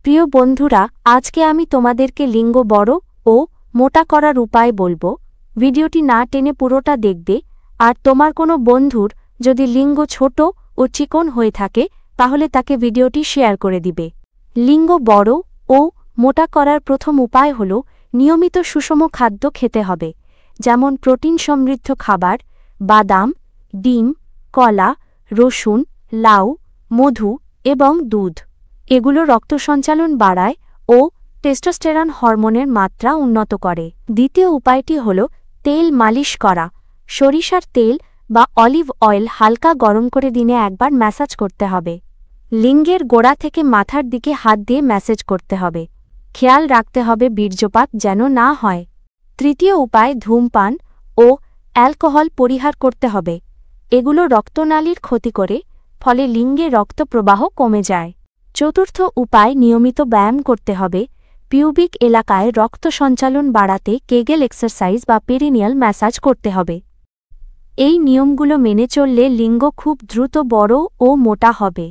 প্রিয় বন্ধুরা, আজকে আমি তোমাদেরকে লিঙ্গ বড় ও মোটা করার উপায় বলবো। ভিডিওটি না টেনে পুরোটা দেখবে। আর তোমার কোনো বন্ধুর যদি লিঙ্গ ছোট ও চিকন হয়ে থাকে তাহলে তাকে ভিডিওটি শেয়ার করে দিবে। লিঙ্গ বড় ও মোটা করার প্রথম উপায় হল নিয়মিত সুষম খাদ্য খেতে হবে, যেমন প্রোটিন সমৃদ্ধ খাবার, বাদাম, ডিম, কলা, রসুন, লাউ, মধু এবং দুধ। এগুলো রক্ত সঞ্চালন বাড়ায় ও টেস্টোস্টেরন হরমোনের মাত্রা উন্নত করে। দ্বিতীয় উপায়টি হল তেল মালিশ করা। সরিষার তেল বা অলিভ অয়েল হালকা গরম করে দিনে একবার ম্যাসাজ করতে হবে। লিঙ্গের গোড়া থেকে মাথার দিকে হাত দিয়ে ম্যাসাজ করতে হবে। খেয়াল রাখতে হবে বীর্যপাত যেন না হয়। তৃতীয় উপায় ধূমপান ও অ্যালকোহল পরিহার করতে হবে। এগুলো রক্তনালীর ক্ষতি করে, ফলে লিঙ্গে রক্ত প্রবাহ কমে যায়। চতুর্থ উপায় নিয়মিত ব্যায়াম করতে হবে। পিউবিক এলাকায় রক্ত সঞ্চালন বাড়াতে কেগেল এক্সারসাইজ বা পেরিনিয়াল ম্যাসাজ করতে হবে। এই নিয়মগুলো মেনে চললে লিঙ্গ খুব দ্রুত বড় ও মোটা হবে।